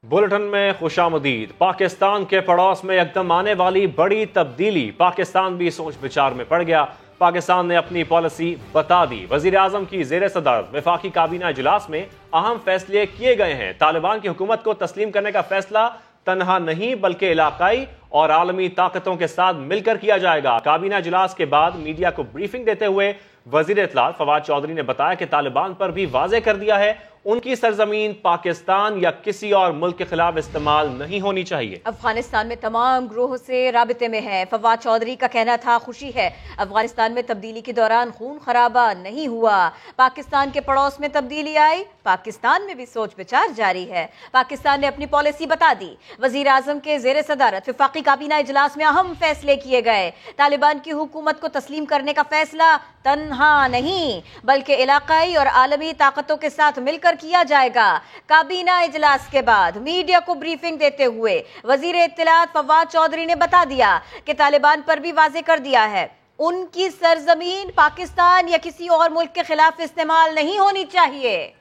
Bulletin में खुशामदीद। पाकिस्तान के पड़ोस में एकदम आने वाली बड़ी तब्दीली, पाकिस्तान भी सोच विचार में पड़ गया। पाकिस्तान ने अपनी पॉलिसी बता दी। वजीर आजम की ज़ेर सदारत वफाकी काबीना इजलास में अहम फैसले किए गए हैं। तालिबान की हुकूमत को तस्लीम करने का फैसला तनहा नहीं बल्कि इलाकाई और आलमी ताकतों के साथ मिलकर किया जाएगा। काबीना इजलास के बाद मीडिया को ब्रीफिंग देते हुए वजीर इत्तलात फवाद चौधरी ने बताया कि तालिबान पर भी वाज़े कर दिया है उनकी सरजमीन पाकिस्तान या किसी और मुल्क के खिलाफ इस्तेमाल नहीं होनी चाहिए। अफगानिस्तान में तमाम ग्रोह से राबिते में है। फवाद चौधरी का कहना था, खुशी है अफगानिस्तान में तब्दीली के दौरान खून खराबा नहीं हुआ। पाकिस्तान के पड़ोस में तब्दीली आई, पाकिस्तान में भी सोच विचार जारी है। पाकिस्तान ने अपनी पॉलिसी बता दी। वजीर आजम के जेर सदारत वफाकी काबीना इजलास में अहम फैसले किए गए। तालिबान की हुकूमत को तस्लीम करने का फैसला तन्हा नहीं बल्कि इलाकाई और आलमी ताकतों के साथ मिलकर किया जाएगा। काबीना इजलास के बाद मीडिया को ब्रीफिंग देते हुए वजीर इत्तलात फवाद चौधरी ने बता दिया कि तालिबान पर भी वाज़े कर दिया है उनकी सरजमीन पाकिस्तान या किसी और मुल्क के खिलाफ इस्तेमाल नहीं होनी चाहिए।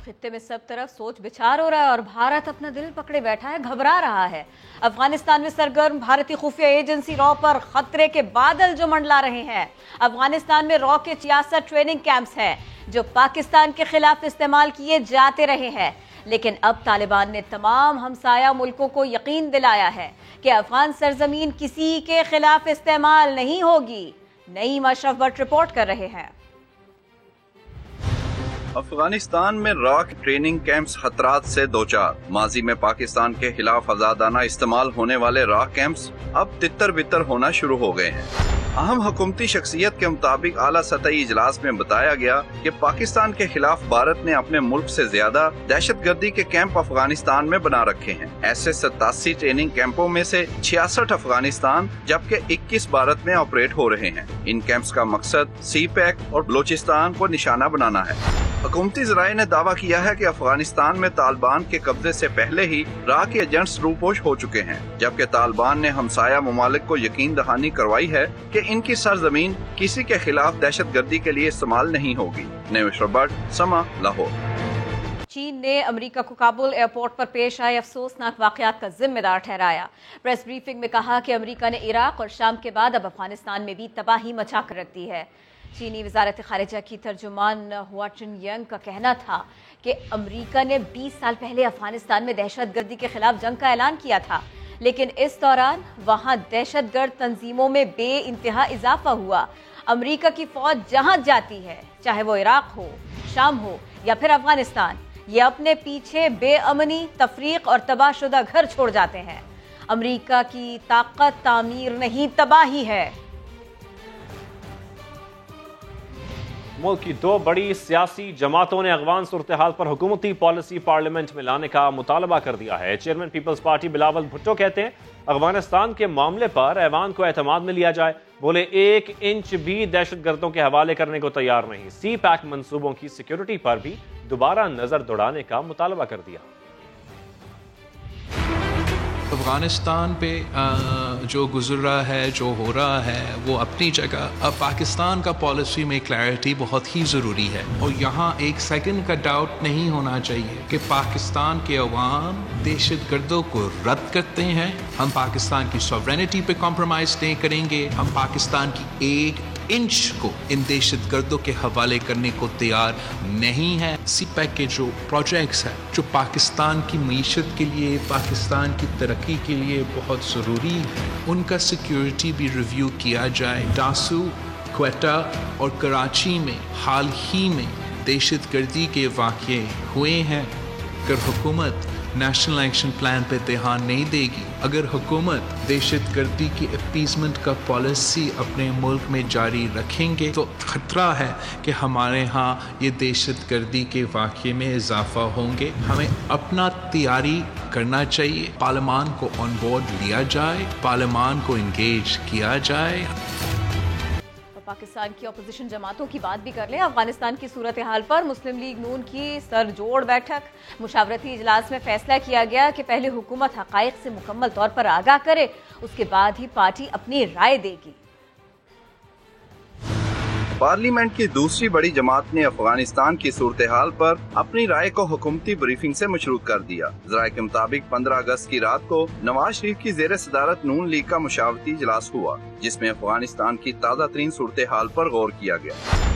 खित्ते में सब तरफ सोच विचार हो रहा है और भारत अपना दिल पकड़े बैठा है, घबरा रहा है। अफगानिस्तान में सरगर्म भारतीय खुफिया एजेंसी रॉ पर खतरे के बादल जो मंडला रहे हैं। अफगानिस्तान में रॉ के 66 ट्रेनिंग कैंप्स हैं जो पाकिस्तान के खिलाफ इस्तेमाल किए जाते रहे हैं, लेकिन अब तालिबान ने तमाम हमसाया मुल्कों को यकीन दिलाया है कि अफगान सरजमीन किसी के खिलाफ इस्तेमाल नहीं होगी। नईम अशरफ भट्ट रिपोर्ट कर रहे हैं। अफगानिस्तान में रॉ के ट्रेनिंग कैंप्स खतरात से दो चार। माजी में पाकिस्तान के खिलाफ आजादाना इस्तेमाल होने वाले रॉ कैंप्स अब तितर बितर होना शुरू हो गए हैं। अहम हुकूमती शख्सियत के मुताबिक आला सतही इजलास में बताया गया कि पाकिस्तान के खिलाफ भारत ने अपने मुल्क से ज्यादा दहशतगर्दी के कैंप अफगानिस्तान में बना रखे हैं। ऐसे 87 ट्रेनिंग कैंपों में से 66 अफगानिस्तान जबकि 21 भारत में ऑपरेट हो रहे हैं। इन कैंप्स का मकसद सी पैक और बलोचिस्तान को निशाना बनाना है। हुकूमती ज़राए ने दावा किया है कि अफगानिस्तान में तालिबान के कब्जे से पहले ही रॉ के एजेंट्स रूपोश हो चुके हैं, जबकि तालिबान ने हमसाया ममालिक को यकीन दहानी करवाई है कि इनकी सरजमीन किसी के खिलाफ दहशतगर्दी के लिए इस्तेमाल नहीं होगी। नईम अशरफ भट्ट, समा, लाहौर। चीन ने अमेरिका को काबुल एयरपोर्ट पर पेश आए अफसोसनाक वाकयात का जिम्मेदार ठहराया। प्रेस ब्रीफिंग में कहा कि अमेरिका ने इराक और शाम के बाद अब अफगानिस्तान में भी तबाही मचा कर रख दी है। चीनी वजारत खारिजा की तर्जुमान हुआ चिनयंग का कहना था कि अमेरिका ने 20 साल पहले अफगानिस्तान में दहशतगर्दी के खिलाफ जंग का ऐलान किया था, लेकिन इस दौरान वहां दहशतगर्द तंजीमों में बेइंतहा इजाफा हुआ। अमेरिका की फौज जहां जाती है, चाहे वो इराक हो, शाम हो या फिर अफगानिस्तान, ये अपने पीछे बेअमनी, तफरीक और तबाहशुदा घर छोड़ जाते हैं। अमेरिका की ताकत तामीर नहीं, तबाही है। मुल्क की दो बड़ी सियासी जमातों ने अफगान सूरत हाल पर हुकूमती पॉलिसी पार्लियामेंट में लाने का मुतालबा कर दिया है। Chairman Peoples Party Bilawal Bhutto कहते हैं अफगानिस्तान के मामले पर ऐवान को एतमाद में लिया जाए। बोले 1 इंच भी दहशतगर्दों के हवाले करने को तैयार नहीं। सी पैक मंसूबों की सिक्योरिटी पर भी दोबारा नजर दौड़ाने का मुतालबा कर दिया। अफ़गानिस्तान पे जो गुजर रहा है, जो हो रहा है, वो अपनी जगह। अब पाकिस्तान का पॉलिसी में क्लैरिटी बहुत ही ज़रूरी है और यहाँ एक सेकंड का डाउट नहीं होना चाहिए कि पाकिस्तान के अवाम दहशतगर्दों को रद्द करते हैं। हम पाकिस्तान की सॉवरेनिटी पे कॉम्प्रोमाइज़ नहीं करेंगे। हम पाकिस्तान की 1 इंच को इन दहशतगर्दों के हवाले करने को तैयार नहीं है। सीपैक के जो प्रोजेक्ट्स हैं जो पाकिस्तान की मीशत के लिए, पाकिस्तान की तरक्की के लिए बहुत ज़रूरी है, उनका सिक्योरिटी भी रिव्यू किया जाए। डासू, क्वेटा और कराची में हाल ही में दहशतगर्दी के वाक़ये हुए हैं। अगर हुकूमत नेशनल एक्शन प्लान पे ध्यान नहीं देगी, अगर हुकूमत दहशतगर्दी की अपीसमेंट का पॉलिसी अपने मुल्क में जारी रखेंगे तो खतरा है कि हमारे यहाँ ये दहशतगर्दी के वाक़ये में इजाफा होंगे। हमें अपना तैयारी करना चाहिए। पार्लियामान को ऑन बोर्ड लिया जाए, पार्लियामान को इंगेज किया जाए। पाकिस्तान की अपोजिशन जमातों की बात भी कर लें। अफगानिस्तान की सूरत हाल पर मुस्लिम लीग नून की सरजोड़ बैठक, मुशावरती इजलास में फैसला किया गया कि पहले हुकूमत हकाइक से मुकम्मल तौर पर आगाह करे, उसके बाद ही पार्टी अपनी राय देगी। پارلیمنٹ کی دوسری بڑی جماعت نے افغانستان کی صورتحال پر اپنی رائے کو حکومتی بریفنگ سے مشروط کر دیا۔ ذرائع کے مطابق 15 اگست کی رات کو نواز شریف کی زیر صدارت نون لیگ کا مشاورتی اجلاس ہوا، جس میں افغانستان کی تازہ ترین صورتحال پر غور کیا گیا۔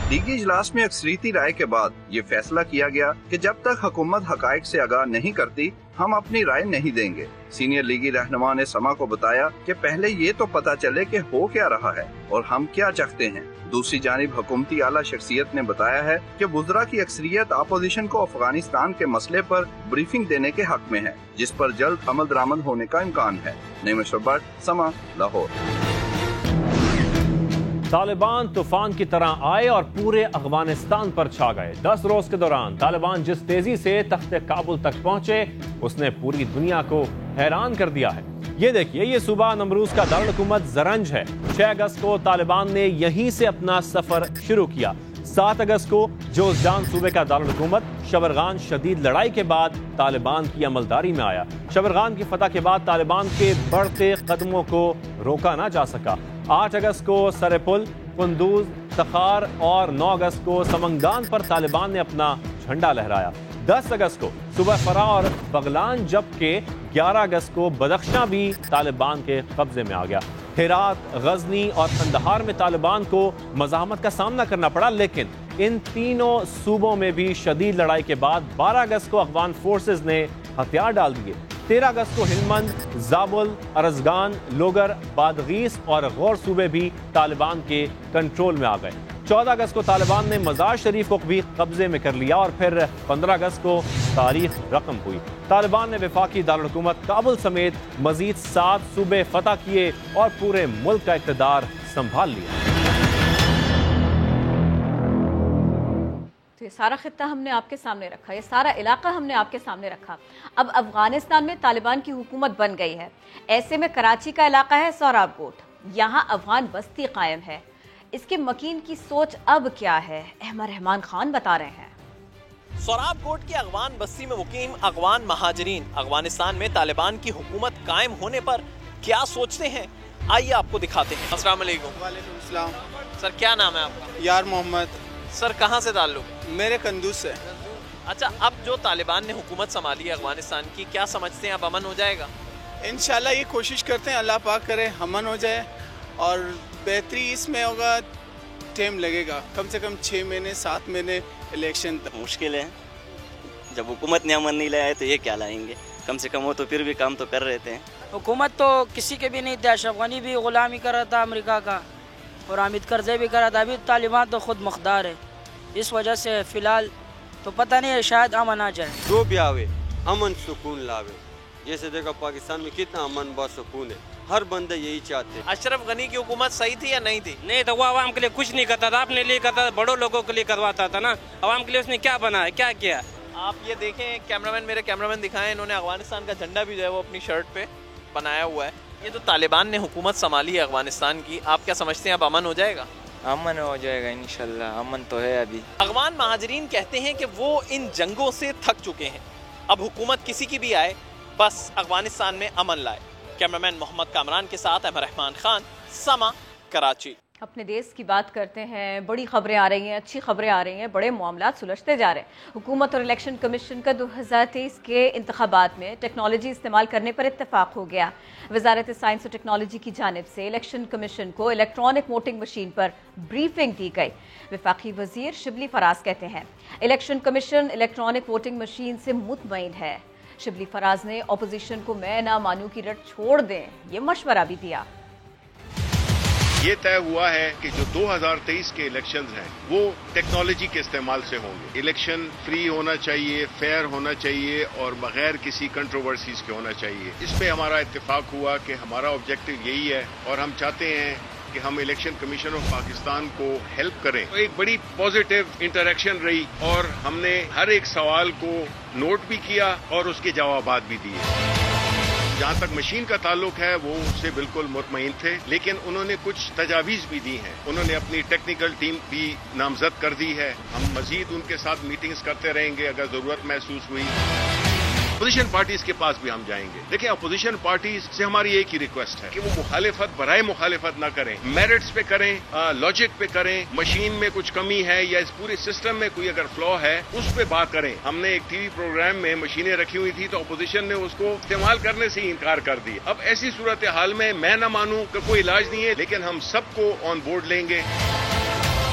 لیگی اجلاس میں اکثریتی رائے کے بعد یہ فیصلہ کیا گیا کہ جب تک حکومت حقائق سے آگاہ نہیں کرتی ہم اپنی رائے نہیں دیں گے۔ سینئر لیگی رہنما نے سما کو بتایا کہ پہلے یہ تو پتا چلے کہ ہو کیا رہا ہے اور ہم کیا چاہتے ہیں۔ دوسری جانب حکومتی اعلیٰ شخصیت نے بتایا ہے کہ وزراء کی اکثریت اپوزیشن کو افغانستان کے مسئلے پر بریفنگ دینے کے حق میں ہے، جس پر جلد عمل درآمد ہونے کا امکان ہے۔ نعیم اشرف بٹ، سما، لاہور۔ طالبان طوفان کی طرح آئے اور پورے افغانستان پر چھا گئے۔ 10 روز کے دوران طالبان جس تیزی سے تخت کابل تک پہنچے اس نے پوری دنیا کو حیران کر دیا ہے۔ یہ دیکھیے، یہ صوبہ نمروز کا دارالحکومت زرنج ہے۔ 6 اگست کو طالبان نے یہیں سے اپنا سفر شروع کیا۔ 7 اگست کو جوزجان صوبے کا دارالحکومت شبرغان شدید لڑائی کے بعد طالبان کی عملداری میں آیا۔ شبرغان کی فتح کے بعد طالبان کے بڑھتے قدموں کو روکا نہ جا سکا۔ 8 اگست کو سرپل، قندوز، تخار اور 9 اگست کو سمنگان پر طالبان نے اپنا جھنڈا لہرایا۔ 10 اگست کو صوبہ فرا اور بغلان، جبکہ 11 اگست کو بدخشاں بھی طالبان کے قبضے میں آ گیا۔ ہرات، غزنی اور قندھار میں طالبان کو مزاحمت کا سامنا کرنا پڑا، لیکن ان تینوں صوبوں میں بھی شدید لڑائی کے بعد 12 اگست کو افغان فورسز نے ہتھیار ڈال دیے۔ 13 اگست کو ہلمند، زابل، ارزگان، لوگر، بادغیس اور غور صوبے بھی طالبان کے کنٹرول میں آ گئے۔ 14 اگست کو طالبان نے مزار شریف کو بھی قبضے میں کر لیا اور پھر 15 اگست کو تاریخ رقم ہوئی۔ طالبان نے وفاقی دارالحکومت کابل سمیت مزید 7 صوبے فتح کیے اور پورے ملک کا اقتدار سنبھال لیا۔ یہ سارا خطہ ہم نے آپ کے سامنے رکھا، یہ سارا علاقہ ہم نے آپ کے سامنے رکھا۔ اب افغانستان میں طالبان کی حکومت بن گئی ہے۔ ایسے میں کراچی کا علاقہ ہے سوراب کوٹ، یہاں افغان بستی قائم ہے۔ اس کے مکین کی سوچ اب کیا ہے، احمد رحمان خان بتا رہے ہیں۔ سوراب کوٹ کی افغان بستی میں مقیم افغان مہاجرین افغانستان میں طالبان کی حکومت قائم ہونے پر کیا سوچتے ہیں، آئیے آپ کو دکھاتے ہیں۔ السلام علیکم۔ وعلیکم السلام۔ سر کیا نام ہے آپ کا؟ یار محمد۔ سر کہاں سے تعلق؟ میرے قندوز سے۔ اچھا، اب جو طالبان نے حکومت سنبھالی ہے افغانستان کی، کیا سمجھتے ہیں اب امن ہو جائے گا؟ انشاءاللہ یہ کوشش کرتے ہیں، اللہ پاک کرے امن ہو جائے، اور بہتری اس میں ہوگا، ٹائم لگے گا، کم سے کم 6 مہینے 7 مہینے الیکشن تک۔ مشکل ہے، جب حکومت نے امن نہیں لایا تو یہ کیا لائیں گے؟ کم سے کم وہ تو پھر بھی کام تو کر رہے تھے۔ حکومت تو کسی کے بھی نہیں تھا، اشرف غنی بھی غلامی کر رہا تھا امریکہ کا، اور حامد کرزئی بھی کر رہا تھا۔ ابھی طالبان تو خود مختار ہے، اس وجہ سے فی الحال تو پتہ نہیں ہے، شاید امن آ جائے۔ جو بھی آوے امن سکون لاوے، جیسے دیکھا پاکستان میں کتنا امن با سکون ہے، ہر بندے یہی چاہتے ہیں۔ اشرف غنی کی حکومت صحیح تھی یا نہیں تھی؟ نہیں تو وہ عوام کے لیے کچھ نہیں کرتا تھا، اپنے لیے کرتا تھا، بڑوں لوگوں کے لیے کرواتا تھا نا، عوام کے لیے اس نے کیا بنایا، کیا کیا؟ آپ یہ دیکھیں، کیمرامین، میرے کیمرامین دکھائیں، انہوں نے افغانستان کا جھنڈا بھی جو ہے وہ اپنی شرٹ پہ بنایا ہوا ہے۔ یہ جو طالبان نے حکومت سنبھالی ہے افغانستان کی، آپ کیا سمجھتے ہیں اب امن ہو جائے گا؟ امن ہو جائے گا انشاءاللہ، امن تو ہے ابھی۔ افغان مہاجرین کہتے ہیں کہ وہ ان جنگوں سے تھک چکے ہیں، اب حکومت کسی کی بھی آئے بس افغانستان میں امن لائے۔ کیمرامین محمد کامران کے ساتھ احمد رحمان خان، سما، کراچی۔ اپنے دیس کی بات کرتے ہیں، بڑی خبریں آ رہی ہیں، اچھی خبریں آ رہی ہیں، بڑے معاملات سلجھتے جا رہے ہیں۔ حکومت اور الیکشن کمیشن کا 2023 کے انتخابات میں ٹیکنالوجی استعمال کرنے پر اتفاق ہو گیا۔ وزارت سائنس و ٹیکنالوجی کی جانب سے الیکشن کمیشن کو الیکٹرانک ووٹنگ مشین پر بریفنگ دی گئی۔ وفاقی وزیر شبلی فراز کہتے ہیں election commission electronic voting machine سے مطمئن ہے۔ شبلی فراز نے اپوزیشن کو میں نہ مانوں کی رٹ چھوڑ دیں، یہ مشورہ بھی دیا۔ یہ طے ہوا ہے کہ جو 2023 کے الیکشنز ہیں وہ ٹیکنالوجی کے استعمال سے ہوں گے۔ الیکشن فری ہونا چاہیے، فیئر ہونا چاہیے اور بغیر کسی کنٹروورسیز کے ہونا چاہیے۔ اس پہ ہمارا اتفاق ہوا کہ ہمارا آبجیکٹو یہی ہے اور ہم چاہتے ہیں کہ ہم الیکشن کمیشن آف پاکستان کو ہیلپ کریں۔ ایک بڑی پازیٹیو انٹریکشن رہی اور ہم نے ہر ایک سوال کو نوٹ بھی کیا اور اس کے جوابات بھی دیے۔ جہاں تک مشین کا تعلق ہے وہ اس سے بالکل مطمئن تھے، لیکن انہوں نے کچھ تجاویز بھی دی ہیں۔ انہوں نے اپنی ٹیکنیکل ٹیم بھی نامزد کر دی ہے۔ ہم مزید ان کے ساتھ میٹنگز کرتے رہیں گے اگر ضرورت محسوس ہوئی۔ अपोजिशन पार्टीज के पास भी हम जाएंगे। देखिए, अपोजिशन पार्टीज से हमारी एक ही रिक्वेस्ट है कि वो मुखालिफत बराए मुखालिफत ना करें, मेरिट्स पे करें, लॉजिक पे करें, मशीन में कुछ कमी है या इस पूरे सिस्टम में कोई अगर फ्लॉ है उस पे बात करें। हमने एक टीवी प्रोग्राम में मशीनें रखी हुई थी तो अपोजिशन ने उसको इस्तेमाल करने से ही इनकार कर दिया। अब ऐसी सूरत हाल में मैं ना मानूं कि कोई इलाज नहीं है, लेकिन हम सबको ऑन बोर्ड लेंगे।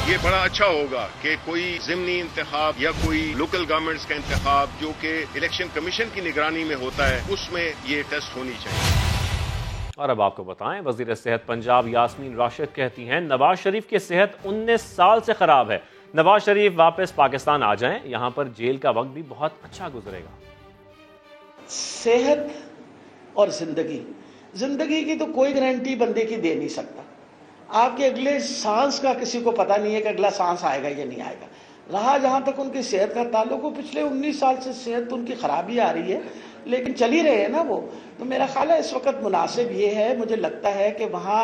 ये बड़ा अच्छा होगा कि कोई ज़िमनी इंतखाब या कोई लोकल गवर्नमेंट्स का इंतखाब जो कि इलेक्शन कमीशन की निगरानी में होता है उसमें ये टेस्ट होनी चाहिए। और अब आपको बताएं, वज़ीर सेहत पंजाब यास्मीन राशिद कहती हैं नवाज शरीफ की सेहत 19 साल से खराब है। नवाज शरीफ वापस पाकिस्तान आ जाएं, यहाँ पर जेल का वक्त भी बहुत अच्छा गुजरेगा। सेहत और जिंदगी की तो कोई गारंटी बंदे की दे नहीं सकता। आपके अगले सांस का किसी को पता नहीं है कि अगला सांस आएगा या नहीं आएगा। रहा जहाँ तक उनकी सेहत का ताल्लुक, पिछले 19 साल से सेहत उनकी खराबी आ रही है, लेकिन चल ही रहे हैं ना वो। तो मेरा ख्याल है इस वक्त मुनासिब ये है, मुझे लगता है कि वहाँ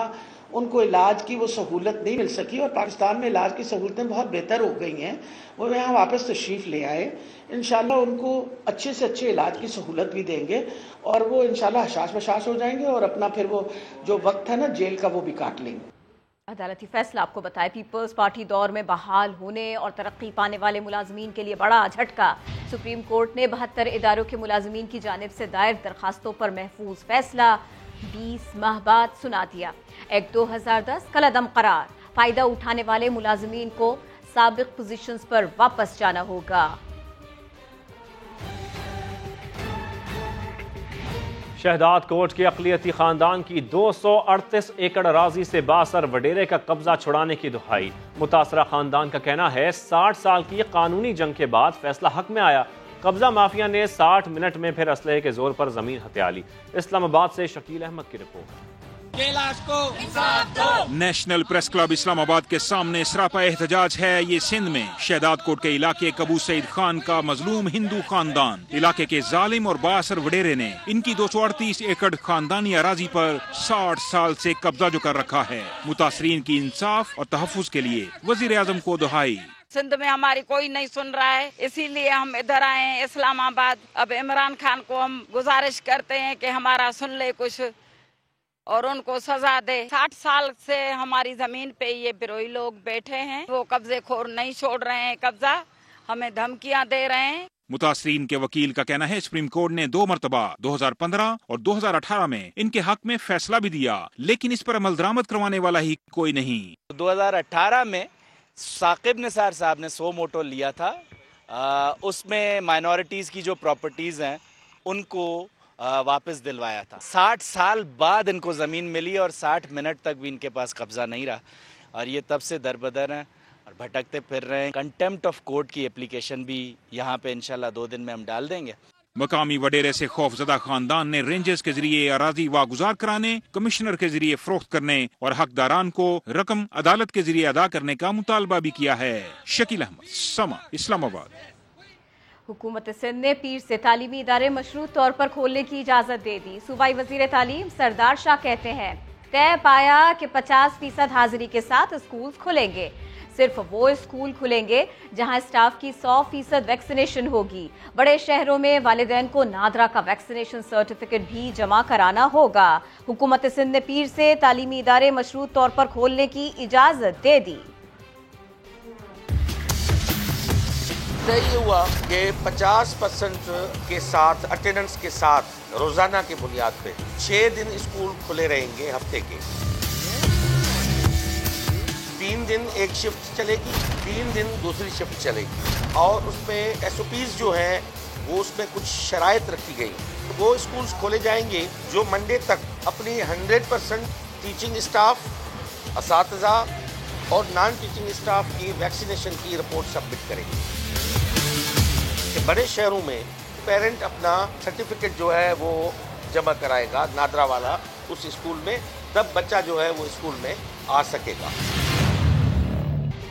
उनको इलाज की वो सहूलत नहीं मिल सकी और पाकिस्तान में इलाज की सहूलतें बहुत बेहतर हो गई हैं। वो यहाँ वापस तशरीफ़ ले आए, इंशाल्लाह उनको अच्छे से अच्छे इलाज की सहूलत भी देंगे और वो इंशाल्लाह हशाश बशाश हो जाएंगे और अपना फिर वो जो वक्त है ना जेल का वो भी काट लेंगे। अदालती फैसला आपको बताए, पीपल्स पार्टी दौर में बहाल होने और तरक्की पाने वाले मुलाजमीन के लिए बड़ा झटका। सुप्रीम कोर्ट ने 72 इदारों के मुलाजमीन की जानिब से दायर दरखास्तों पर महफूज फैसला 20 माह बाद सुना दिया। एक्ट 2010 कलअदम करार, फायदा उठाने वाले मुलाजमीन को साबिक पोजीशंस पर वापस जाना होगा। शहदाद कोट के अक़लियती खानदान की 238 एकड़ अराजी से बासर वडेरे का कब्जा छुड़ाने की दुहाई। मुतासरा खानदान का कहना है 60 साल की कानूनी जंग के बाद फैसला हक में आया। कब्जा माफिया ने 60 मिनट में फिर असलहे के जोर पर जमीन हत्या ली। इस्लामाबाद से शकील अहमद की report. National press club Islamabad के सामने सरापा एहतजाज है। ये सिंध में शहदाद कोट के इलाके कबू सईद खान का मजलूम हिंदू खानदान, इलाके के जालिम और बासर वडेरे ने इनकी 238 एकड़ खानदानी अराजी पर 60 साल से कब्जा जो कर रखा है। मुतासरीन की इंसाफ और तहफ़्फ़ुज़ के लिए वज़ीर आज़म को दुहाई। सिंध में हमारी कोई नहीं सुन रहा है, इसीलिए हम इधर आए हैं इस्लामाबाद। अब इमरान खान को हम गुजारिश करते हैं कि हमारा सुन ले कुछ और उनको सजा दे। 60 साल से हमारी जमीन पे ये बिरोई लोग बैठे हैं, वो कब्जे खोर नहीं छोड़ रहे हैं कब्जा, हमें धमकियां दे रहे हैं। मुतासरीन के वकील का कहना है सुप्रीम कोर्ट ने 2 मरतबा 2015 और 2018 में इनके हक में फैसला भी दिया, लेकिन इस पर अमल दरामद करवाने वाला ही कोई नहीं। 2018 में साकिब निसार साहब ने 100 मोटो लिया था, उसमें माइनॉरिटीज की जो प्रॉपर्टीज हैं उनको वापस दिलवाया था। 60 साल बाद इनको ज़मीन मिली और 60 मिनट तक भी इनके पास कब्जा नहीं रहा और ये तब से दरबदर हैं और भटकते फिर रहे हैं। कंटेम्प्ट ऑफ कोर्ट की एप्लीकेशन भी यहाँ पे इंशाल्लाह 2 दिन में हम डाल देंगे। मकामी वडेरे से खौफजदा खानदान ने रेंजर्स के जरिए अराजी वागुजार कराने, कमिश्नर के जरिए फरोख्त करने और हकदारान को रकम अदालत के जरिए अदा करने का मुतालबा भी किया है। शकील अहमद, समा, इस्लामाबाद। हुकूमत सिंध ने पीर से तालीमी इदारे मशरूत तौर पर खोलने की इजाजत दे दी। सूबाई वजीर तालीम सरदार शाह कहते हैं तय पाया कि 50% हाजिरी के साथ स्कूल खुलेंगे। सिर्फ वो स्कूल खुलेंगे जहां स्टाफ की 100% वैक्सीनेशन होगी। बड़े शहरों में वालिदैन को नादरा का वैक्सीनेशन सर्टिफिकेट भी जमा कराना होगा। हुकूमत सिंध ने पीर से तालीमी इदारे मशरूत तौर पर खोलने की इजाजत दे दी। ये हुआ कि 50% के साथ अटेंडेंस के साथ रोजाना की बुनियाद पे 6 दिन स्कूल खुले रहेंगे हफ्ते के। 3 दिन एक शिफ्ट चलेगी, 3 दिन दूसरी शिफ्ट चलेगी और उसमें SOPs जो हैं वो उसमें कुछ शराइत रखी गई। वो स्कूल्स खोले जाएंगे जो मंडे तक अपनी 100% टीचिंग स्टाफ, असातिज़ा और नॉन टीचिंग स्टाफ की वैक्सीनेशन की रिपोर्ट सबमिट करेंगे। बड़े शहरों में पेरेंट अपना सर्टिफिकेट जो है वो जमा कराएगा नादरा वाला उस स्कूल में, तब बच्चा जो है वो स्कूल में आ सकेगा।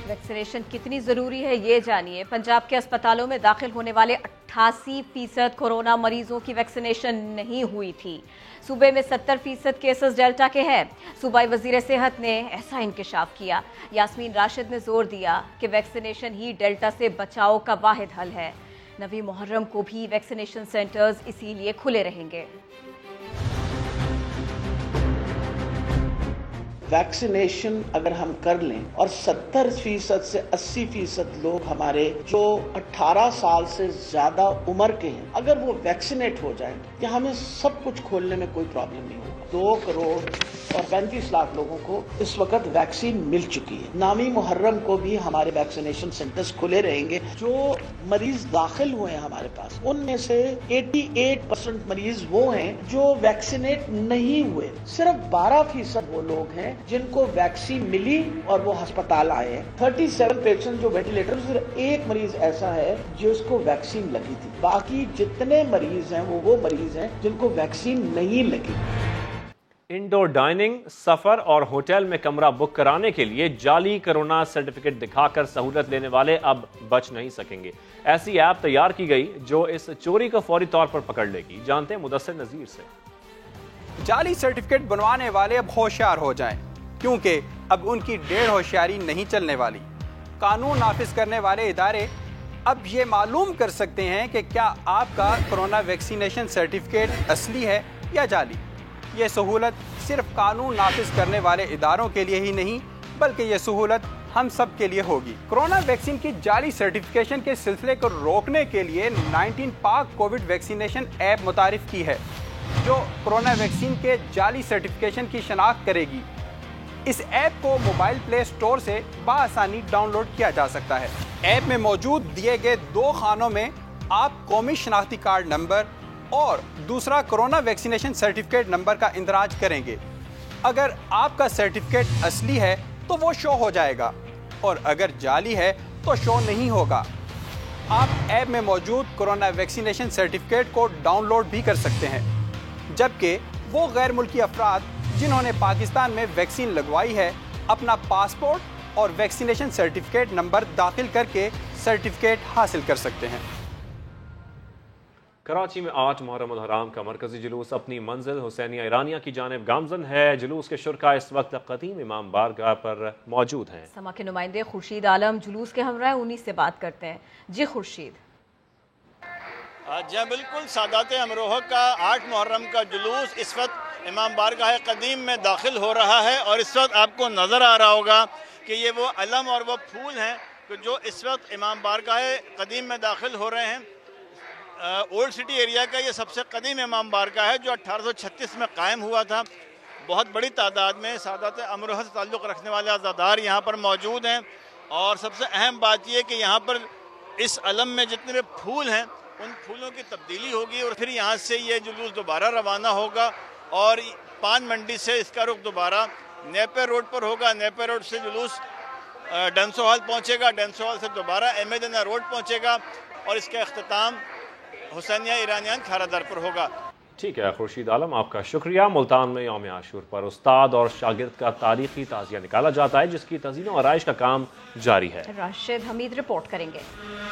वैक्सीनेशन कितनी जरूरी है ये जानिए। पंजाब के अस्पतालों में दाखिल होने वाले 88% कोरोना मरीजों की वैक्सीनेशन नहीं हुई थी। सूबे में 70% केसेस डेल्टा के हैं। सूबाई वजीर सेहत ने ऐसा इंकशाफ किया। यास्मीन राशिद ने जोर दिया कि वैक्सीनेशन ही डेल्टा से बचाव का वाहिद हल है। 9 محرم کو بھی ویکسینیشن سینٹرز اسی لیے کھلے رہیں گے۔ ویکسینیشن اگر ہم کر لیں اور 70% سے 80% لوگ ہمارے جو 18 سال سے زیادہ عمر کے ہیں اگر وہ ویکسینیٹ ہو جائیں کہ ہمیں سب کچھ کھولنے میں کوئی پرابلم نہیں ہوگا۔ 2 کروڑ اور 35 لاکھ لوگوں کو اس وقت ویکسین مل چکی ہے۔ 9 محرم کو بھی ہمارے ویکسینیشن سینٹرز کھلے رہیں گے۔ جو مریض داخل ہوئے ہیں ہمارے پاس ان میں سے 88% مریض وہ ہیں جو ویکسینیٹ نہیں ہوئے، صرف 12% وہ لوگ ہیں جن کو ویکسین ملی اور وہ ہسپتال آئے ہیں۔ 37 پیشنٹ جو وینٹیلیٹر، صرف 1 مریض ایسا ہے جس کو ویکسین لگی تھی، باقی جتنے مریض ہیں وہ مریض ہیں جن کو ویکسین نہیں لگی۔ انڈور ڈائننگ، سفر اور ہوٹل میں کمرہ بک کرانے کے لیے جعلی کرونا سرٹیفکیٹ دکھا کر سہولت لینے والے اب بچ نہیں سکیں گے۔ ایسی ایپ تیار کی گئی جو اس چوری کو فوری طور پر پکڑ لے گی۔ جانتے ہیں مدثر نذیر سے۔ جعلی سرٹیفکیٹ بنوانے والے اب ہوشیار ہو جائیں، کیونکہ اب ان کی ڈیڑھ ہوشیاری نہیں چلنے والی۔ قانون نافذ کرنے والے ادارے اب یہ معلوم کر سکتے ہیں کہ کیا آپ کا کرونا ویکسینیشن سرٹیفکیٹ اصلی ہے یا جعلی۔ یہ سہولت صرف قانون نافذ کرنے والے اداروں کے لیے ہی نہیں بلکہ یہ سہولت ہم سب کے لیے ہوگی۔ کرونا ویکسین کی جعلی سرٹیفکیشن کے سلسلے کو روکنے کے لیے 19 پاک کووڈ ویکسینیشن ایپ متعارف کی ہے جو کرونا ویکسین کے جعلی سرٹیفکیشن کی شناخت کرے گی۔ اس ایپ کو موبائل پلے اسٹور سے بآسانی ڈاؤن لوڈ کیا جا سکتا ہے۔ ایپ میں موجود دیے گئے 2 خانوں میں آپ قومی شناختی کارڈ نمبر اور دوسرا کرونا ویکسینیشن سرٹیفکیٹ نمبر کا اندراج کریں گے۔ اگر آپ کا سرٹیفکیٹ اصلی ہے تو وہ شو ہو جائے گا اور اگر جعلی ہے تو شو نہیں ہوگا۔ آپ ایپ میں موجود کرونا ویکسینیشن سرٹیفکیٹ کو ڈاؤن لوڈ بھی کر سکتے ہیں، جبکہ وہ غیر ملکی افراد جنہوں نے پاکستان میں ویکسین لگوائی ہے اپنا پاسپورٹ اور ویکسینیشن سرٹیفکیٹ نمبر داخل کر کے سرٹیفکیٹ حاصل کر سکتے ہیں۔ کراچی میں 8 محرم الحرام کا مرکزی جلوس اپنی منزل حسینیہ ایرانیہ کی جانب گامزن ہے۔ جلوس کے شرکاء اس وقت قدیم امام بارگاہ پر موجود ہیں۔ سما کے نمائندے خورشید عالم جلوس کے ہمراہ انہی سے بات کرتے ہیں۔ جی خورشید۔ جی بالکل، سادات امروہہ کا 8 محرم کا جلوس اس وقت امام بارگاہ قدیم میں داخل ہو رہا ہے اور اس وقت آپ کو نظر آ رہا ہوگا کہ یہ وہ علم اور وہ پھول ہیں جو اس وقت امام بارگاہ قدیم میں داخل ہو رہے ہیں۔ اولڈ سٹی ایریا کا یہ سب سے قدیم امام بارگاہ ہے جو 1836 میں قائم ہوا تھا۔ بہت بڑی تعداد میں سادات امروہہ سے تعلق رکھنے والے عزادار یہاں پر موجود ہیں اور سب سے اہم بات یہ کہ یہاں پر اس علم میں جتنے بھی پھول ہیں ان پھولوں کی تبدیلی ہوگی اور پھر یہاں سے یہ جلوس دوبارہ روانہ ہوگا اور پان منڈی سے اس کا رخ دوبارہ نیپر روڈ پر ہوگا۔ نیپر روڈ سے جلوس ڈنسو ہال پہنچے گا، ڈنسو ہال سے دوبارہ احمد نہ روڈ پہنچے گا اور اس کا اختتام حسینیہ ایرانیان کھارا در پر ہوگا۔ ٹھیک ہے خورشید عالم، آپ کا شکریہ۔ ملتان میں یوم عاشور پر استاد اور شاگرد کا تاریخی تعزیہ نکالا جاتا ہے جس کی تزئین و آرائش کا کام جاری ہے۔ راشد حمید رپورٹ کریں گے۔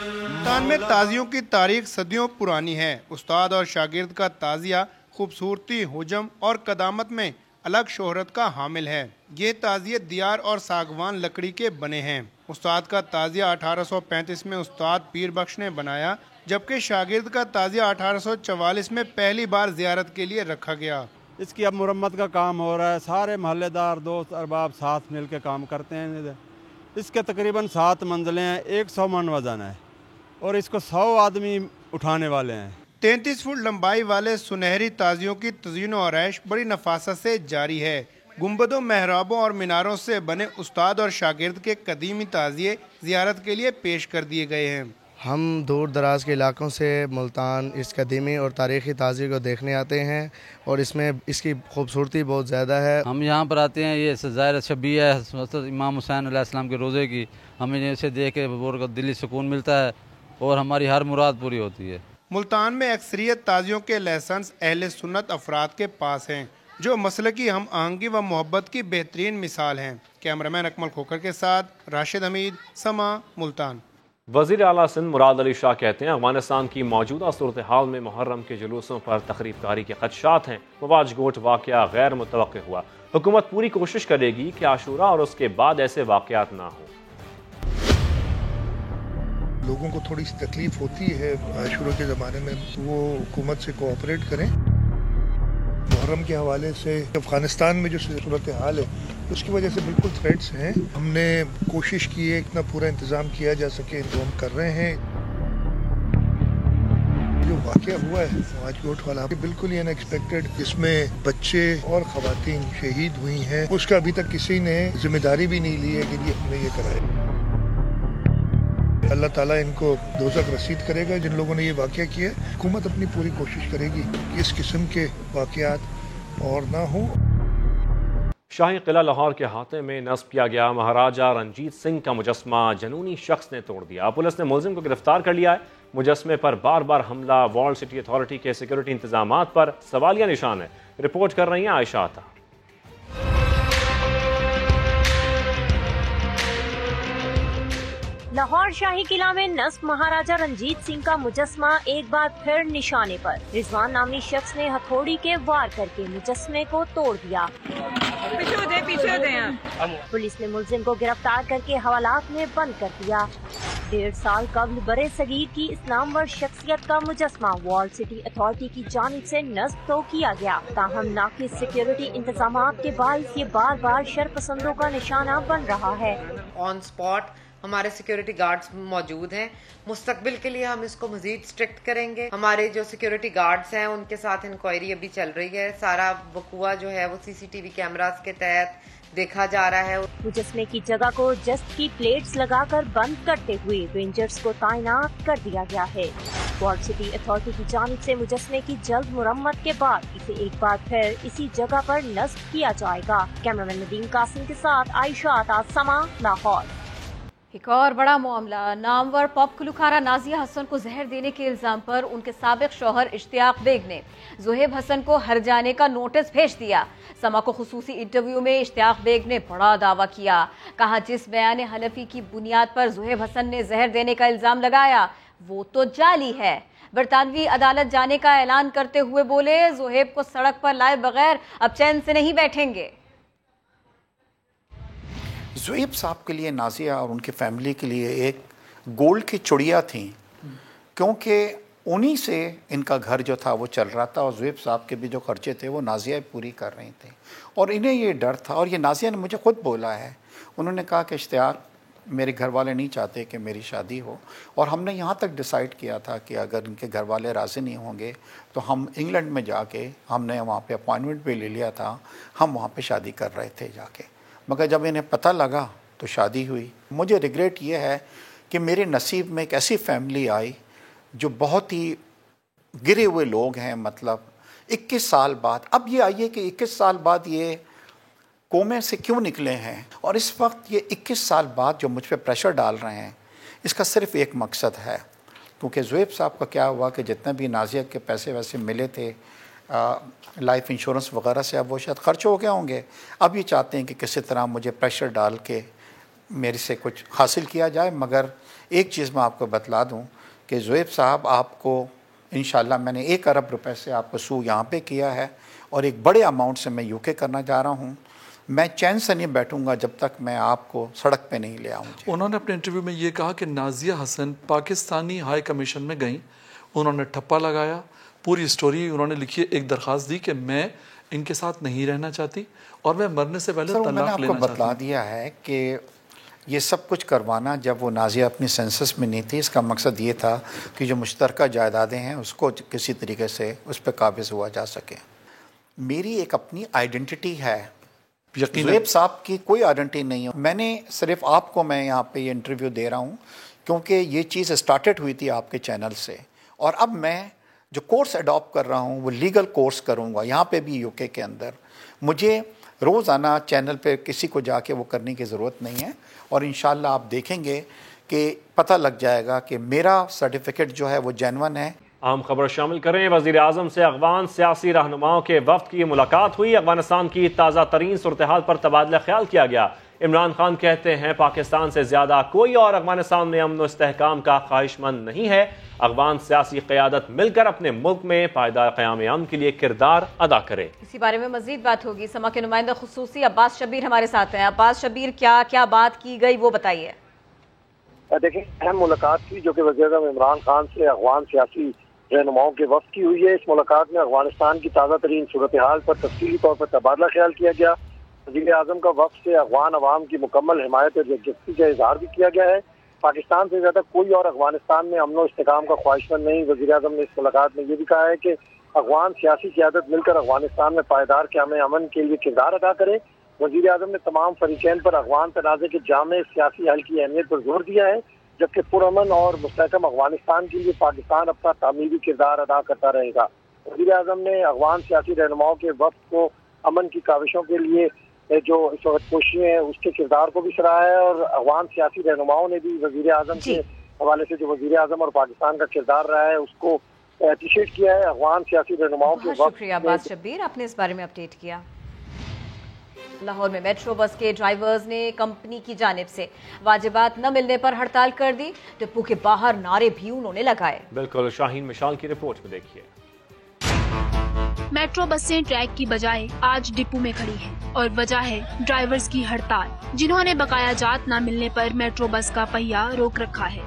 ملتان میں تعزیوں کی تاریخ صدیوں پرانی ہے۔ استاد اور شاگرد کا تعزیہ خوبصورتی، حجم اور قدامت میں الگ شہرت کا حامل ہے۔ یہ تعزیے دیار اور ساگوان لکڑی کے بنے ہیں۔ استاد کا تعزیہ 1835 میں استاد پیر بخش نے بنایا، جبکہ شاگرد کا تعزیہ 1844 میں پہلی بار زیارت کے لیے رکھا گیا۔ اس کی اب مرمت کا کام ہو رہا ہے، سارے محلے دار دوست ارباب ساتھ مل کے کام کرتے ہیں۔ اس کے تقریباً 7 منزلیں ہیں، 100 من وزن ہے اور اس کو 100 آدمی اٹھانے والے ہیں۔ 33 فٹ لمبائی والے سنہری تعزیوں کی تزئین و آرائش بڑی نفاست سے جاری ہے۔ گنبدوں، محرابوں اور میناروں سے بنے استاد اور شاگرد کے قدیمی تعزیے زیارت کے لیے پیش کر دیے گئے ہیں۔ ہم دور دراز کے علاقوں سے ملتان اس قدیمی اور تاریخی تعزیے کو دیکھنے آتے ہیں اور اس میں اس کی خوبصورتی بہت زیادہ ہے۔ ہم یہاں پر آتے ہیں، یہ ظاہر شبیہ ہے امام حسین علیہ السلام کے روزے کی، ہمیں اسے دیکھ کے بہت دلی سکون ملتا ہے اور ہماری ہر مراد پوری ہوتی ہے۔ ملتان میں اکثریت تعزیوں کے لائسنس اہل سنت افراد کے پاس ہیں جو مسلکی ہم آہنگی و محبت کی بہترین مثال ہیں۔ کیمرامین اکمل کھوکر کے ساتھ راشد حمید، سما، ملتان۔ وزیر اعلیٰ سندھ مراد علی شاہ کہتے ہیں افغانستان کی موجودہ صورتحال میں محرم کے جلوسوں پر تخریب کاری کے خدشات ہیں۔ مواج گوٹ واقعہ غیر متوقع ہوا، حکومت پوری کوشش کرے گی کہ عاشورہ اور اس کے بعد ایسے واقعات نہ ہوں۔ लोगों को थोड़ी सी तकलीफ होती है शुरू के ज़माने में, वो हुकूमत से कोऑपरेट करें। मुहर्रम के हवाले से अफगानिस्तान में जो सूरत हाल है उसकी वजह से बिल्कुल थ्रेट्स हैं। हमने कोशिश की है इतना पूरा इंतज़ाम किया जा सके, तो हम कर रहे हैं। जो वाक़या हुआ है वाजकोट वाला बिल्कुल ही अनएक्सपेक्टेड, जिसमें बच्चे और ख़वातीन शहीद हुई हैं, उसका अभी तक किसी ने जिम्मेदारी भी नहीं ली है कि हमने ये कराया। अल्लाह ताला इनको दोज़ख रसीद करेगा जिन लोगों ने ये वाक़या किया। हुकूमत अपनी पूरी कोशिश करेगी कि इस किस्म के वाक़यात और ना हो। शाही किला लाहौर के हाथे में नस्ब किया गया महाराजा रंजीत सिंह का मुजस्मा जनूनी शख्स ने तोड़ दिया। पुलिस ने मुलजिम को गिरफ्तार कर लिया है। मुजस्मे पर बार बार हमला वॉल्ड सिटी अथॉरिटी के सिक्योरिटी इंतजामात पर सवालिया निशान है। रिपोर्ट कर रही हैं आयशा आता। लाहौर शाही किला में नस्ब महाराजा रंजीत सिंह का मुजस्मा एक बार फिर निशाने पर। रिजवान नामी शख्स ने हथौड़ी के वार करके मुजस्मे को तोड़ दिया। पीछे दे। पुलिस ने मुलजिम को गिरफ्तार करके हवालात में बंद कर दिया। 1.5 साल कबल बरे सगीर की इस्लामवर शख्सियत का मुजस्मा वॉल्ड सिटी अथॉरिटी की जानिब से नस्ब तो किया गया, ताहम नाकिस सिक्योरिटी इंतजामात के बाइस ये बार बार शरपसंदों का निशाना बन रहा है। ऑन स्पॉट हमारे सिक्योरिटी गार्ड्स मौजूद हैं। मुस्तकबिल के लिए हम इसको मजीद स्ट्रिक्ट करेंगे। हमारे जो सिक्योरिटी गार्ड्स हैं उनके साथ इंक्वायरी अभी चल रही है। सारा वकूआ जो है वो सीसीटीवी कैमरास के तहत देखा जा रहा है। मुजस्मे की जगह को जस्ट की प्लेट्स लगाकर बंद करते हुए रेंजर्स को तैनात कर दिया गया है। वॉल्ड सिटी अथॉरिटी की जानिब से मुजस्मे की जल्द मुरम्मत के बाद इसे एक बार फिर इसी जगह पर नस्ब किया जाएगा। कैमरामैन नदीम कासिम के साथ आयशा आता, समा, लाहौर। एक और बड़ा मामला, नामवर पॉप गुलकारा नाजिया हसन को जहर देने के इल्जाम पर उनके साबिक शौहर इश्तियाक बेग ने ज़ुहैब हसन को हर जाने का नोटिस भेज दिया। समा को खुसूसी इंटरव्यू में इश्तियाक बेग ने बड़ा दावा किया। कहा जिस बयान हलफी की बुनियाद पर ज़ुहैब हसन ने जहर देने का इल्जाम लगाया वो तो जाली है। बरतानवी अदालत जाने का ऐलान करते हुए बोले ज़ुहैब को सड़क पर लाए बगैर अब चैन से नहीं बैठेंगे। ज़ुहैब साहब के लिए नाजिया और उनकी फैमिली के लिए एक गोल्ड की चुड़िया थी, क्योंकि उन्हीं से इनका घर जो था वो चल रहा था और ज़ुहैब साहब के भी जो खर्चे थे वो नाजिया पूरी कर रही थी और इन्हें ये डर था। और ये नाजिया ने मुझे ख़ुद बोला है, उन्होंने कहा कि इश्तियाक मेरे घर वाले नहीं चाहते कि मेरी शादी हो और हमने यहाँ तक डिसाइड किया था कि अगर इनके घर वाले राज़ी नहीं होंगे तो हम इंग्लैंड में जाके हमने वहाँ पे अपॉइंटमेंट भी ले लिया था, हम वहाँ पे शादी कर रहे थे जाके। मगर जब इन्हें पता लगा तो शादी हुई। मुझे रिग्रेट ये है कि मेरे नसीब में एक ऐसी फैमिली आई जो बहुत ही गिरे हुए लोग हैं। मतलब 21 साल बाद, अब ये आइए कि 21 साल बाद ये कोमे से क्यों निकले हैं और इस वक्त ये 21 साल बाद जो मुझ पे प्रेशर डाल रहे हैं, इसका सिर्फ एक मकसद है। क्योंकि ज़ुहैब साहब का क्या हुआ कि जितने भी नाजिया के पैसे वैसे मिले थे लाइफ इंश्योरेंस वगैरह से, अब वो शायद ख़र्च हो गए होंगे। अब ये चाहते हैं कि किसी तरह मुझे प्रेशर डाल के मेरे से कुछ हासिल किया जाए। मगर एक चीज़ मैं आपको बतला दूं कि ज़ुहैब साहब आपको इंशाल्लाह मैंने 1 अरब रुपए से आपको सू यहाँ पे किया है और एक बड़े अमाउंट से मैं यूके करना जा रहा हूँ। मैं चैन से नहीं बैठूंगा जब तक मैं आपको सड़क पे नहीं ले आऊँ। उन्होंने अपने इंटरव्यू में ये कहा कि नाजिया हसन पाकिस्तानी हाई कमीशन में गई, उन्होंने ठप्पा लगाया, पूरी स्टोरी उन्होंने लिखी है, एक दरख्वास्त दी कि मैं इनके साथ नहीं रहना चाहती और मैं मरने से पहले तलाक लेना चाहती। मैंने आपको बतला दिया है कि ये सब कुछ करवाना जब वो नाजिया अपनी सेंसस में नहीं थी, इसका मकसद ये था कि जो मुश्तरका जायदादें हैं उसको किसी तरीके से उस पर काबिज हुआ जा सके। मेरी एक अपनी आइडेंटिटी है, ज़ुहैब साहब की कोई आइडेंटिटी नहीं है। मैंने सिर्फ आपको मैं यहाँ पे ये इंटरव्यू दे रहा हूँ क्योंकि ये चीज़ स्टार्टेड हुई थी आपके चैनल से और अब मैं जो कोर्स अडॉप्ट कर रहा हूँ वो लीगल कोर्स करूँगा यहाँ पे भी यूके के अंदर। मुझे रोज़ाना चैनल पे किसी को जाके वो करने की ज़रूरत नहीं है और इंशाल्लाह आप देखेंगे कि पता लग जाएगा कि मेरा सर्टिफिकेट जो है वो जेन्युइन है। अहम खबर शामिल करें, वज़ीर आज़म से अफ़गान सियासी रहनुमाओं के वफ़द की मुलाकात हुई। अफ़गानिस्तान की ताज़ा तरीन सूरत हाल पर तबादला ख्याल किया गया। इमरान खान कहते हैं पाकिस्तान से ज़्यादा कोई और अफ़गानिस्तान में अमन व इस्तेहकाम का ख्वाहिशमंद नहीं है। अफ़गान सियासी क़यादत मिलकर अपने मुल्क में पायदार क़याम अमन के लिए किरदार अदा करे। इसी बारे में मज़ीद बात होगी। समा के नुमाइंदा खुसूसी अब्बास शबीर हमारे साथ हैं। अब्बास शबीर, क्या क्या बात की गई वो बताइए। دیکھیں اہم ملاقات تھی جو کہ وزیر اعظم عمران خان سے افغان سیاسی رہنماؤں کے وفد کی ہوئی ہے. اس ملاقات میں افغانستان کی تازہ ترین صورتحال پر تفصیلی طور پر تبادلہ خیال کیا گیا. وزیر اعظم کا وفد سے افغان عوام کی مکمل حمایت اور یکجہتی کا اظہار بھی کیا گیا ہے. پاکستان سے زیادہ کوئی اور افغانستان میں امن و استحکام کا خواہشمند نہیں. وزیر اعظم نے اس ملاقات میں یہ بھی کہا ہے کہ افغان سیاسی قیادت مل کر افغانستان میں پائیدار قیام امن کے لیے کردار ادا کرے. وزیر اعظم نے تمام فریقین پر افغان تنازع کے جامع سیاسی حل کی اہمیت پر زور دیا ہے، جبکہ پرامن اور مستحکم افغانستان کے لیے پاکستان اپنا تعمیری کردار ادا کرتا رہے گا. وزیر اعظم نے افغان سیاسی رہنماؤں کے وفد کو امن کی کاوشوں کے لیے جو اس وقت کوششیں ہیں اس کے کردار کو بھی سراہا ہے، اور افغان سیاسی رہنماؤں نے بھی وزیر اعظم کے حوالے سے جو وزیر اعظم اور پاکستان کا کردار رہا ہے اس کو اپریشیٹ کیا ہے. افغان سیاسی رہنماؤں کے بہت شکریہ عباس شبیر، آپ نے اس بارے میں اپڈیٹ کیا. لاہور میں میٹرو بس کے ڈرائیورز نے کمپنی کی جانب سے واجبات نہ ملنے پر ہڑتال کر دی. ڈپو کے باہر نعرے بھی انہوں نے لگائے. بالکل، شاہین مشال کی رپورٹ میں دیکھیے. میٹرو بسیں ٹریک کی بجائے آج ڈپو میں کھڑی ہیں اور وجہ ہے ڈرائیورز کی ہڑتال، جنہوں نے بقایا جات نہ ملنے پر میٹرو بس کا پہیہ روک رکھا ہے.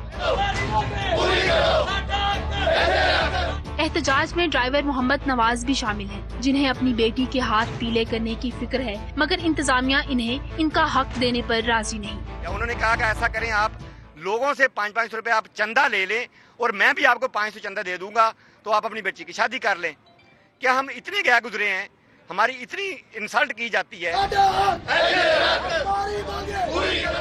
احتجاج میں ڈرائیور محمد نواز بھی شامل ہیں، جنہیں اپنی بیٹی کے ہاتھ پیلے کرنے کی فکر ہے، مگر انتظامیہ انہیں ان کا حق دینے پر راضی نہیں. انہوں نے کہا کہ ایسا کریں، آپ لوگوں سے 500 روپے آپ چندہ لے لیں اور میں بھی آپ کو 500 چندہ دے دوں گا تو آپ اپنی بچی کی شادی کر لیں. کیا ہم اتنے گیا گزرے ہیں، ہماری اتنی انسلٹ کی جاتی ہے.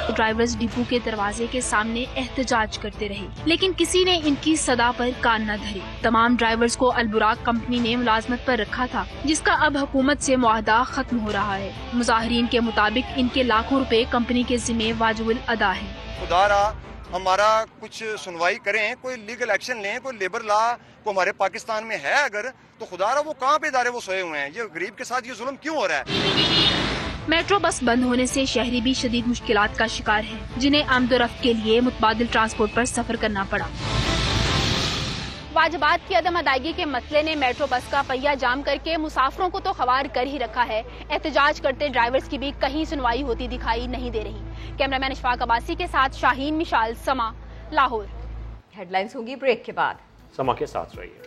ڈرائیورز ڈپو کے دروازے کے سامنے احتجاج کرتے رہے، لیکن کسی نے ان کی صدا پر کان نہ دھرے. تمام ڈرائیورز کو البراق کمپنی نے ملازمت پر رکھا تھا، جس کا اب حکومت سے معاہدہ ختم ہو رہا ہے. مظاہرین کے مطابق ان کے لاکھوں روپے کمپنی کے ذمہ واجب الادا ہیں. خدا را ہمارا کچھ سنوائی کریں، کوئی لیگل ایکشن لیں، کوئی لیبر لا کو ہمارے پاکستان میں ہے اگر تو خدا را وہ کہاں پہ ادارے وہ سوئے ہوئے ہیں. یہ غریب کے ساتھ یہ ظلم کیوں ہو رہا ہے؟ میٹرو بس بند ہونے سے شہری بھی شدید مشکلات کا شکار ہیں، جنہیں آمد و رفت کے لیے متبادل ٹرانسپورٹ پر سفر کرنا پڑا. واجبات کی عدم ادائیگی کے مسئلے نے میٹرو بس کا پہیہ جام کر کے مسافروں کو تو خوار کر ہی رکھا ہے. احتجاج کرتے ڈرائیورز کی بھی کہیں سنوائی ہوتی دکھائی نہیں دے رہی. کیمرہ مین اشفاق عباسی کے ساتھ شاہین مشال، سما، لاہور. ہیڈ لائنز ہوں گی بریک کے بعد. سما کے ساتھ رہیے.